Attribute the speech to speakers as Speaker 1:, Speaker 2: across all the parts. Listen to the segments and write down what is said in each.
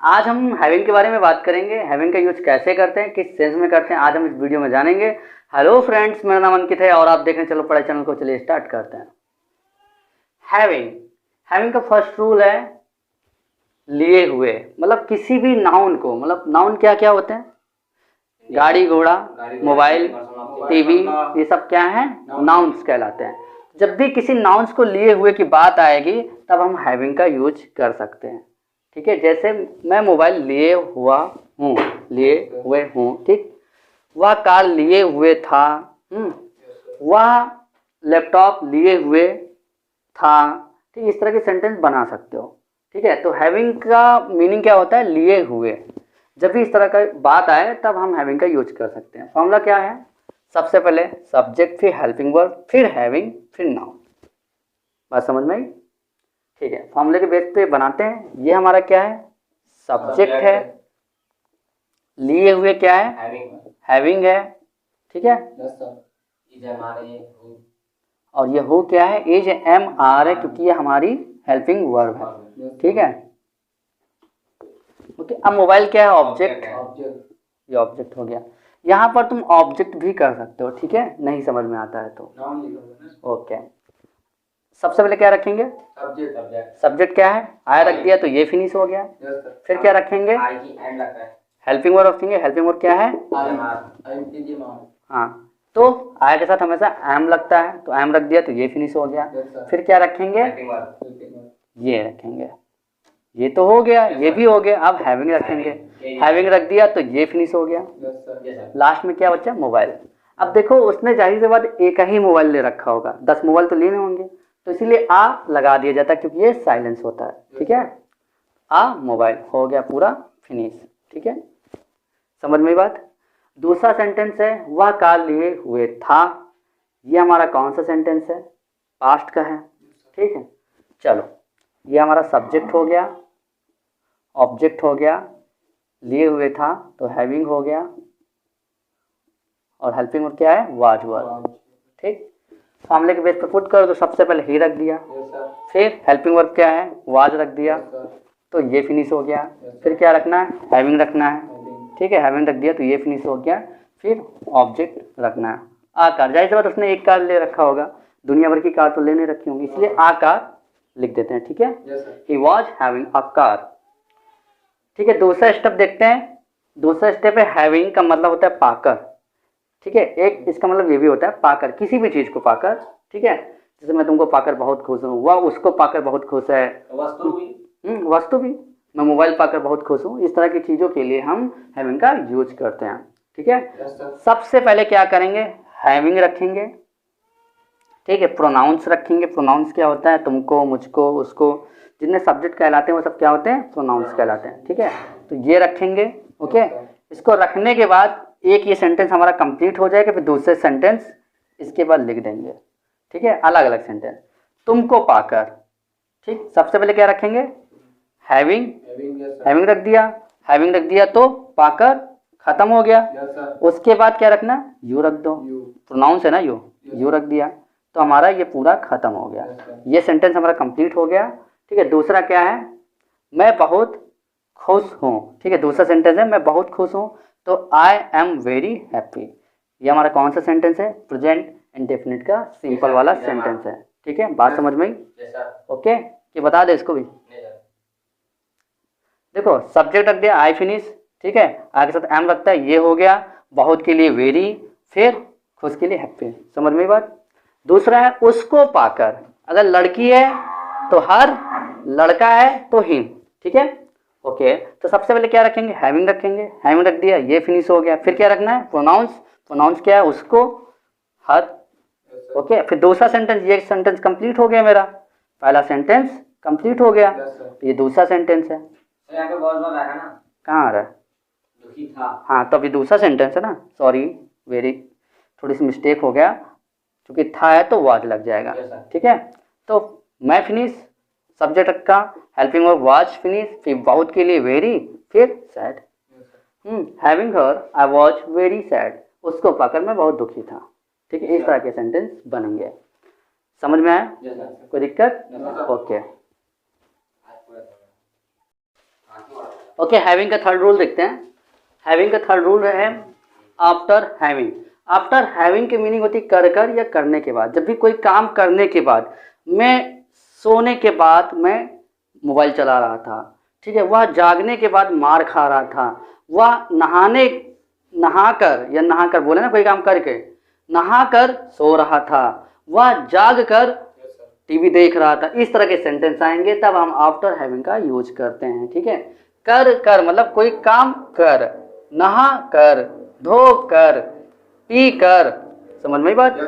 Speaker 1: आज हम हैविंग के बारे में बात करेंगे। हैविंग का यूज कैसे करते हैं, किस सेंस में करते हैं, आज हम इस वीडियो में जानेंगे। हेलो फ्रेंड्स, मेरा नाम अंकित है और आप देख रहे हैं चलो पढ़ाई चैनल को। चलिए स्टार्ट करते हैं। हैविंग हैविंग का फर्स्ट रूल है लिए हुए, मतलब किसी भी नाउन को, मतलब नाउन क्या क्या होते हैं, गाड़ी घोड़ा मोबाइल टीवी, ये सब क्या है, नाउन्स कहलाते हैं। जब भी किसी नाउन्स को लिए हुए की बात आएगी तब हम हैविंग का यूज कर सकते हैं। ठीक है, जैसे मैं मोबाइल लिए हुआ हूँ, लिए हुए हूँ, ठीक। वह कार लिए हुए था, वह लैपटॉप लिए हुए था, ठीक। इस तरह के सेंटेंस बना सकते हो। ठीक है, तो हैविंग का मीनिंग क्या होता है, लिए हुए। जब भी इस तरह का बात आए तब हम हैविंग का यूज कर सकते हैं। फॉर्मूला क्या है, सबसे पहले सब्जेक्ट, फिर हेल्पिंग वर्ब, फिर हैविंग, फिर नाउन। बात समझ में आई? ठीक है, फॉर्मूले के बेस पे बनाते हैं। ये हमारा क्या है, सब्जेक्ट है। लिए हुए क्या है, हैविंग है। ठीक है, और ये हो क्या है, इज एम आर है, क्योंकि ये हमारी हेल्पिंग वर्ब है। ठीक है, ओके। अब मोबाइल क्या है, ऑब्जेक्ट। ये ऑब्जेक्ट हो गया। यहाँ पर तुम ऑब्जेक्ट भी कर सकते हो, ठीक है, नहीं समझ में आता है तो। ओके, सबसे पहले क्या रखेंगे, सब्जेक्ट क्या है, आया रख दिया तो ये फिनिश हो गया। फिर क्या रखेंगे, हेल्पिंग वर्ब रखेंगे। हेल्पिंग वर्ब क्या है, हाँ, तो आय के साथ हमेशा एम लगता है, तो एम रख दिया तो ये फिनिश हो गया। फिर क्या रखेंगे, ये रखेंगे। ये तो हो गया, ये भी हो गया। अब हैविंग रखेंगे, हैविंग रख दिया तो ये फिनिश हो गया। लास्ट में क्या बचा, मोबाइल। अब देखो, उसने जाहिर सी बात एक ही मोबाइल ले रखा होगा, 10 मोबाइल तो लेने होंगे, तो इसीलिए आ लगा दिया जाता है, क्योंकि ये साइलेंस होता है। ठीक है, आ मोबाइल हो गया पूरा फिनिश। ठीक है, समझ में बात। दूसरा सेंटेंस है, वह कार लिए हुए था। ये हमारा कौन सा सेंटेंस है, पास्ट का है। ठीक है, चलो, ये हमारा सब्जेक्ट हो गया, ऑब्जेक्ट हो गया, लिए हुए था तो हैविंग हो गया, और हेल्पिंग वर्ब क्या है, वाज वर्ब। ठीक, फॉर्मूले के बेस पर पुट करो तो सबसे पहले ही रख दिया, फिर हेल्पिंग वर्ब क्या है, वाज रख दिया तो ये फिनिश हो गया। फिर क्या रखना है, हैविंग रखना है। ठीक है, हैविंग रख दिया तो ये फिनिश हो गया। फिर ऑब्जेक्ट रखना है, आकार। जाहिर सी बात उसने एक कार ले रखा होगा, दुनिया भर की कार तो लेने रखी होंगी, इसलिए आकार लिख देते हैं। ठीक है, he was having a car. ठीक है, दूसरा स्टेप देखते हैं। दूसरा स्टेप है, हैविंग का मतलब होता है पाकर। ठीक है, एक इसका मतलब ये भी होता है पाकर, किसी भी चीज को पाकर। ठीक है, जैसे मैं तुमको पाकर बहुत खुश हूँ, वह उसको पाकर बहुत खुश है। वस्तु भी, मैं मोबाइल पाकर बहुत खुश हूँ। इस तरह की चीजों के लिए हम हैविंग का यूज करते हैं। ठीक है, सबसे पहले क्या करेंगे, हैविंग रखेंगे। ठीक है, प्रोनाउंस रखेंगे। प्रोनाउंस क्या होता है, तुमको, मुझको, उसको, जितने सब्जेक्ट कहलाते हैं वो सब क्या होते हैं, प्रोनाउंस कहलाते हैं। ठीक है, तो ये रखेंगे। ओके, इसको रखने के बाद एक ये सेंटेंस हमारा कंप्लीट हो जाएगा, फिर दूसरे सेंटेंस इसके बाद लिख देंगे। ठीक है, अलग अलग सेंटेंस, तुमको पाकर। ठीक, सबसे पहले क्या रखेंगे, हैविंग, हैविंग रख दिया। हैविंग रख दिया तो पाकर खत्म हो गया। उसके बाद क्या रखना, यू रख दो, प्रोनाउंस है ना, यू रख दिया तो हमारा ये पूरा खत्म हो गया। ये सेंटेंस हमारा कंप्लीट हो गया। ठीक है, दूसरा क्या है, मैं बहुत खुश हूँ। ठीक है, दूसरा सेंटेंस है, मैं बहुत खुश हूँ, तो आई एम वेरी हैप्पी। ये हमारा कौन सा सेंटेंस है, प्रेजेंट इंडेफिनिट का सिंपल वाला सेंटेंस है। ठीक है, बात समझ में आई? ओके, कि बता दे इसको भी। देखो, सब्जेक्ट रख दिया, आई फिनिश। ठीक है, आगे साथ एम रखता है, ये हो गया। बहुत के लिए वेरी, फिर खुश के लिए हैप्पी। समझ में बात। दूसरा है, उसको पाकर। अगर लड़की है तो हर, लड़का है तो हिम। ठीक है, ओके, तो सबसे पहले क्या रखेंगे, हैविंग रखेंगे। हैविंग रख दिया, ये फिनिश हो गया। फिर क्या रखना है, प्रोनाउंस। प्रोनाउंस क्या है, उसको, हर। ओके, फिर दूसरा सेंटेंस, ये सेंटेंस कंप्लीट हो गया मेरा। पहला सेंटेंस कंप्लीट हो गया, तो ये दूसरा सेंटेंस है। कहाँ आ रहा है, हाँ, तो अभी दूसरा सेंटेंस है ना, सॉरी, वेरी, थोड़ी सी मिस्टेक हो गया, क्योंकि था है तो वाज लग जाएगा। ठीक है, तो मैं फिनिश, सब्जेक्ट रखा, हेल्पिंग वर्ब वाज फिनिश, फिर बहुत के लिए वेरी, फिर sad. Having her I was very sad. उसको पाकर मैं बहुत दुखी था। ठीक है, इस तरह के सेंटेंस बनेंगे। समझ में आया, कोई दिक्कत? ओके। ओके, हैविंग का थर्ड रूल देखते हैं। हैविंग का थर्ड रूल है आफ्टर हैविंग। आफ्टर हैविंग की मीनिंग होती है कर या करने के बाद। जब भी कोई काम करने के बाद, मैं सोने के बाद मैं मोबाइल चला रहा था, ठीक है, वह जागने के बाद मार खा रहा था, वह नहाकर या नहाकर बोले ना कोई काम करके, नहाकर सो रहा था, वह जाग कर टीवी देख रहा था। इस तरह के सेंटेंस आएंगे तब हम आफ्टर हैविंग का यूज करते हैं। ठीक है, कर मतलब कोई काम कर, नहा कर, धो कर, पी कर, समझ में बात।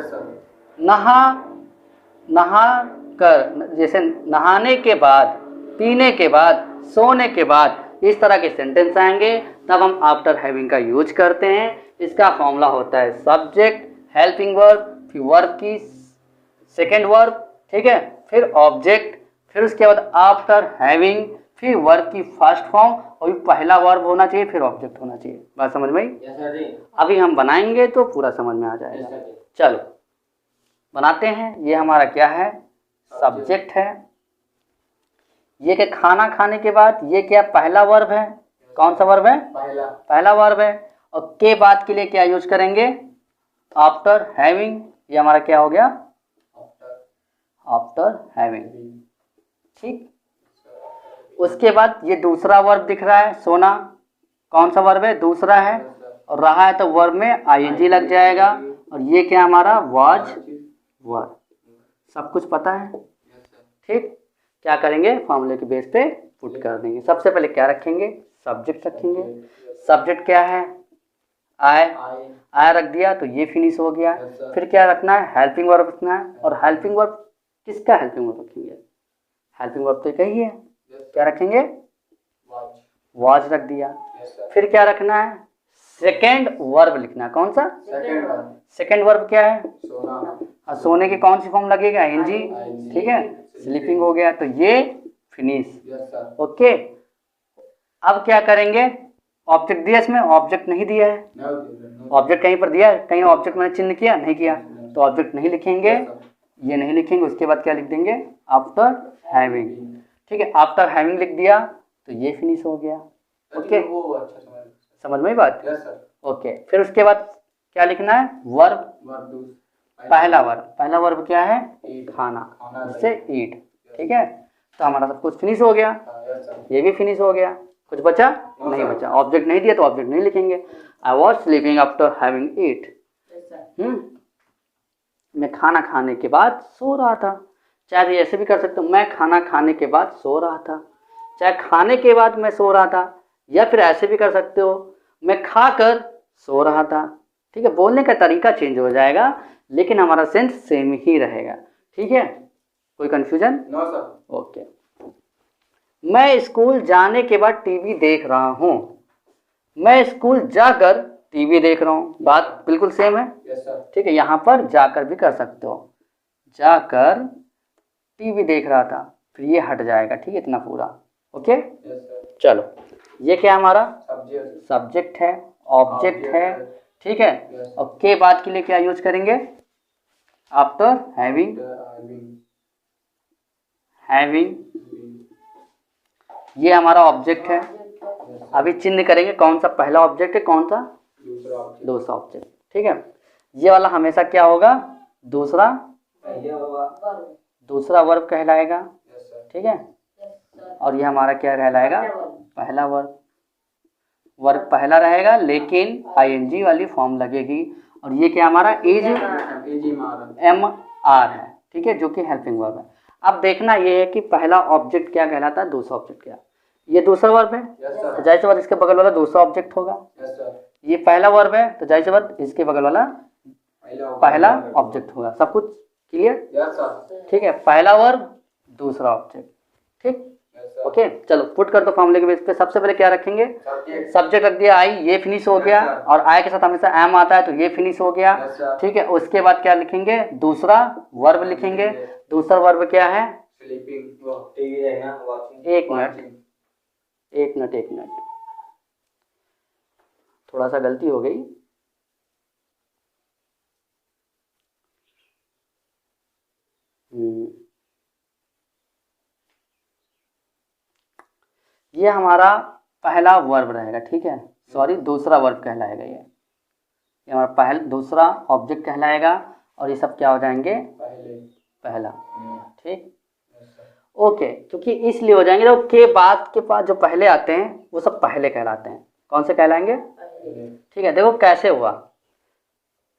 Speaker 1: नहा कर, जैसे नहाने के बाद, पीने के बाद, सोने के बाद, इस तरह के सेंटेंस आएंगे तब हम आफ्टर हैविंग का यूज करते हैं। इसका फॉर्मूला होता है सब्जेक्ट, हेल्पिंग वर्ब, फिर वर्ब की सेकेंड वर्ब, ठीक है, फिर ऑब्जेक्ट, फिर उसके बाद आफ्टर हैविंग, फिर वर्ब की फर्स्ट फॉर्म, और पहला वर्ब होना चाहिए, फिर ऑब्जेक्ट होना चाहिए। बात समझ में आई? अभी हम बनाएंगे तो पूरा समझ में आ जाएगा। चलो बनाते हैं। ये हमारा क्या है? सब्जेक्ट है। ये क्या खाना खाने के बाद, ये क्या पहला वर्ब है? कौन सा वर्ब है? पहला वर्ब है। और के बाद के लिए क्या यूज करेंगे? After having. ये हमारा क्या हो गया? After having. ठीक, उसके बाद ये दूसरा वर्ब दिख रहा है, सोना। कौन सा वर्ब है? दूसरा है। और रहा है तो वर्ब में आईएनजी लग जाएगा। और ये क्या हमारा? Was verb. सब कुछ पता है? ठीक, क्या करेंगे? फॉर्मूले के बेस पे पुट कर देंगे। सबसे पहले क्या रखेंगे? सब्जेक्ट रखेंगे। सब्जेक्ट क्या है? आय रख दिया तो ये फिनिश हो गया। फिर क्या रखना है? हेल्पिंग वर्ब रखना है। और हेल्पिंग वर्ब किसका हेल्पिंग वर्ब रखेंगे? हेल्पिंग वर्ब तो कही है, क्या रखेंगे? वाज रख दिया। फिर क्या रखना है? सेकेंड वर्ब लिखना है। कौन सा? सेकेंड वर्ब क्या है? सोना। सोने की कौन सी फॉर्म लगेगा? आईएनजी। ठीक है, स्लीपिंग हो गया तो ये फिनिश। ओके, अब क्या करेंगे? ऑब्जेक्ट दिया, इसमें ऑब्जेक्ट नहीं दिया है। ऑब्जेक्ट कहीं पर दिया है? कहीं ऑब्जेक्ट मैंने चिन्ह किया? नहीं किया, तो ऑब्जेक्ट नहीं लिखेंगे, ये नहीं लिखेंगे। उसके बाद क्या लिख देंगे? After having. ठीक है, आफ्टर हैविंग लिख दिया तो ये फिनिश हो गया। ओके, समझ में बात? ओके, फिर उसके बाद क्या लिखना है? वर्ब, पहला वर्ब क्या है? खाना, इससे ईट। ठीक है, तो हमारा सब कुछ फिनिश हो गया। ये भी फिनिश हो गया। कुछ बचा? नहीं बचा। ऑब्जेक्ट नहीं दिया तो ऑब्जेक्ट नहीं लिखेंगे। I was sleeping after having eat. मैं खाना खाने के बाद सो रहा था। चाहे ऐसे भी कर सकते हो, मैं खाना खाने के बाद सो रहा था। चाहे खाने के बाद मैं सो रहा था, या फिर ऐसे भी कर सकते हो, मैं खाकर सो रहा था। ठीक है, बोलने का तरीका चेंज हो जाएगा लेकिन हमारा सेंस सेम ही रहेगा। ठीक है, कोई कंफ्यूजन? No sir. ओके, मैं स्कूल जाने के बाद टीवी देख रहा हूँ। मैं स्कूल जाकर टीवी देख रहा हूँ। बात बिल्कुल सेम है। ठीक है, यहाँ पर जाकर भी कर सकते हो, जाकर टीवी देख रहा था, फिर ये हट जाएगा। ठीक है, इतना पूरा। ओके, चलो, ये क्या हमारा? सब्जेक्ट है, ऑब्जेक्ट है। ठीक है, और के बाद के लिए क्या यूज करेंगे? After having. ये हमारा ऑब्जेक्ट है। अभी चिन्ह करेंगे कौन सा पहला ऑब्जेक्ट है, कौन सा दूसरा ऑब्जेक्ट। ठीक है, ये वाला हमेशा क्या होगा? दूसरा वर्ब कहलाएगा। ठीक है, और ये हमारा क्या कहलाएगा? पहला वर्ब। वर्ब पहला रहेगा लेकिन आईएनजी वाली फॉर्म लगेगी। और ये क्या हमारा? इज एम आर है। ठीक है, जो कि हेल्पिंग वर्ब है। अब देखना ये है कि पहला ऑब्जेक्ट क्या कहलाता है, दूसरा ऑब्जेक्ट क्या? ये दूसरा वर्ब है तो जाहिर सी बात इसके बगल वाला दूसरा ऑब्जेक्ट होगा। ये पहला वर्ब है तो जाहिर सी बात इसके बगल वाला पहला ऑब्जेक्ट होगा। सब कुछ क्लियर? ठीक है, पहला वर्ब दूसरा ऑब्जेक्ट। ठीक, ओके, चलो पुट कर दो फॉर्मूले के बेस पे। सबसे पहले क्या रखेंगे? सब्जेक्ट रख दिया आई, ये फिनिश हो गया। और आई के साथ हमेशा एम आता है तो ये फिनिश हो गया। ठीक है, उसके बाद क्या लिखेंगे? दूसरा वर्ब लिखेंगे। दूसरा वर्ब क्या है? एक मिनट, थोड़ा सा गलती हो गई। ये हमारा पहला वर्ब रहेगा, ठीक है, सॉरी दूसरा वर्ब कहलाएगा ये हमारा दूसरा ऑब्जेक्ट कहलाएगा और ये सब क्या हो जाएंगे, पहला, ठीक, ओके। क्योंकि इसलिए हो जाएंगे तो के बाद के पास जो पहले आते हैं वो सब पहले कहलाते हैं। कौन से कहलाएंगे, ठीक है। देखो कैसे हुआ,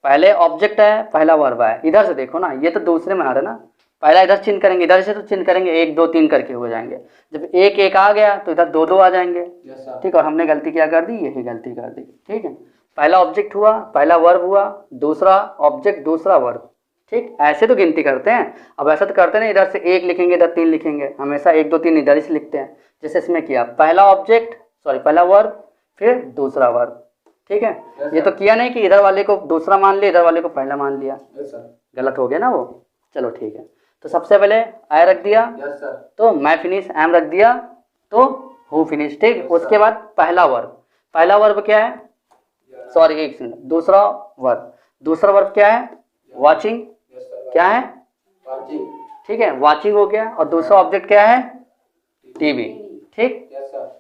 Speaker 1: पहले ऑब्जेक्ट है, पहला वर्ब है, इधर से देखो ना, ये तो दूसरे में आ रहा है ना, पहला इधर चिन्ह करेंगे, इधर से तो चिन्ह करेंगे 1 2 3 करके हो जाएंगे। जब 1 1 आ गया तो इधर 2 2 आ जाएंगे, ठीक। और हमने गलती क्या कर दी, यही गलती कर दी, ठीक है। पहला ऑब्जेक्ट हुआ, पहला वर्ब हुआ, दूसरा ऑब्जेक्ट दूसरा वर्ब, ठीक। ऐसे तो गिनती करते हैं। अब ऐसा तो करते नहीं, इधर से 1 लिखेंगे इधर 3 लिखेंगे, हमेशा 1 2 3 इधर ही से लिखते हैं। जैसे इसमें किया, पहला ऑब्जेक्ट सॉरी पहला वर्ब फिर दूसरा वर्ब, ठीक है। ये तो किया नहीं कि इधर वाले को दूसरा मान लिया, इधर वाले को पहला मान लिया, गलत हो गया ना वो। चलो ठीक है, तो सबसे पहले आई रख दिया, तो मैं फिनिश, एम रख दिया तो हु फिनिश, ठीक। उसके बाद पहला वर्ब क्या है, सॉरी एक सेकंड, दूसरा वर्ब क्या है, वॉचिंग, क्या है, ठीक है, वॉचिंग हो गया। और दूसरा ऑब्जेक्ट क्या है, टीवी, ठीक।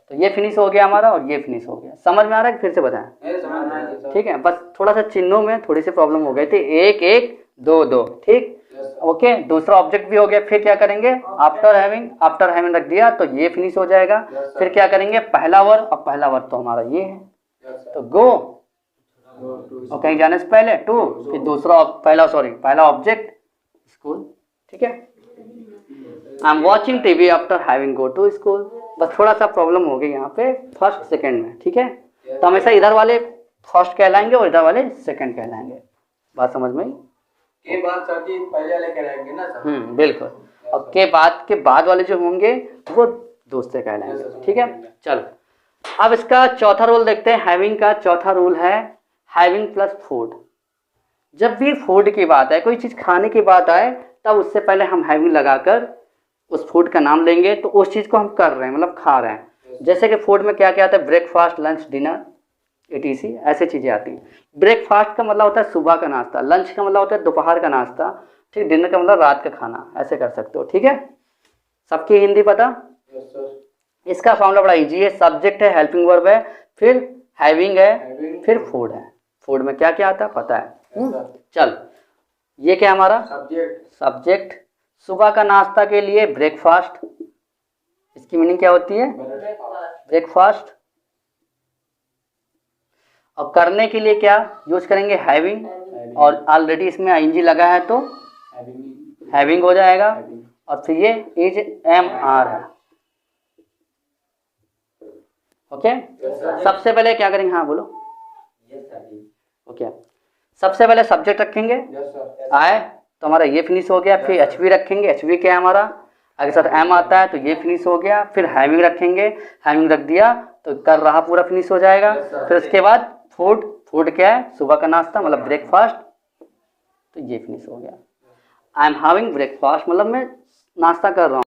Speaker 1: तो ये फिनिश हो गया हमारा और ये फिनिश हो गया। समझ में आ रहा है, फिर से बताएं, ठीक है। बस थोड़ा सा चिन्हों में थोड़ी सी प्रॉब्लम हो गई थी, 1 1 2 2, ठीक, ओके। दूसरा ऑब्जेक्ट भी हो गया, फिर क्या करेंगे, आफ्टर हैविंग रख दिया तो ये फिनिश हो जाएगा। फिर क्या करेंगे, पहला वर्ब, अब पहला वर्ब तो हमारा ये है, तो गो, और कहीं जाने से पहले टू, फिर पहला ऑब्जेक्ट स्कूल, ठीक है। I am watching TV after having go to school. बस थोड़ा सा प्रॉब्लम हो गई यहाँ पे फर्स्ट सेकंड में, ठीक है। तो हमेशा इधर वाले फर्स्ट कहलाएंगे और इधर वाले सेकंड कहलाएंगे। बात समझ में आई,
Speaker 2: के बाद पहले वाले कहलाएंगे ना सर।
Speaker 1: बिल्कुल। और के बाद वाले जो होंगे वो दूसरे कहलाएंगे, ठीक है। चलो अब इसका चौथा रूल देखते हैं। हैविंग का चौथा रूल है हैविंग प्लस फूड। जब भी फूड की बात है, कोई चीज़ खाने की बात आए, तब उससे पहले हम हैविंग लगाकर उस फूड का नाम लेंगे, तो उस चीज़ को हम कर रहे हैं, मतलब खा रहे हैं। जैसे कि फूड में क्या क्या आता है, ब्रेकफास्ट, लंच, डिनर, etc, ऐसे चीज़ें आती हैं। ब्रेकफास्ट का मतलब होता है सुबह का नाश्ता, लंच का मतलब होता है दोपहर का नाश्ता, ठीक, डिनर का मतलब रात का खाना, ऐसे कर सकते हो, ठीक है। सबकी हिंदी पता, इसका फॉर्मूला बड़ा इजी है। सब्जेक्ट है, हेल्पिंग वर्ब है, फिर हैविंग है, फिर फूड है। फूड में क्या क्या आता है पता है। चल ये क्या हमारा सब्जेक्ट, सुबह का नाश्ता के लिए ब्रेकफास्ट, इसकी मीनिंग क्या होती है, ब्रेकफास्ट। और करने के लिए क्या यूज करेंगे, हैविंग, और ऑलरेडी इसमें आईएनजी लगा है तो हैविंग हो जाएगा। और फिर ये इज एम आर है, ओके। सबसे पहले क्या करेंगे, हाँ बोलो, ओके। सबसे पहले सब्जेक्ट रखेंगे, आए तो हमारा ये फिनिश हो गया। फिर एचवी रखेंगे, एचवी क्या है हमारा, अगर साथ एम आता है तो ये फिनिश हो गया। फिर हैविंग रखेंगे, हैविंग रख दिया तो कर रहा पूरा फिनिश हो जाएगा। फिर उसके बाद फूड क्या है, सुबह का नाश्ता मतलब ब्रेकफास्ट, तो ये फिनिश हो गया। आई एम हैविंग ब्रेकफास्ट मतलब मैं नाश्ता कर रहा हूँ।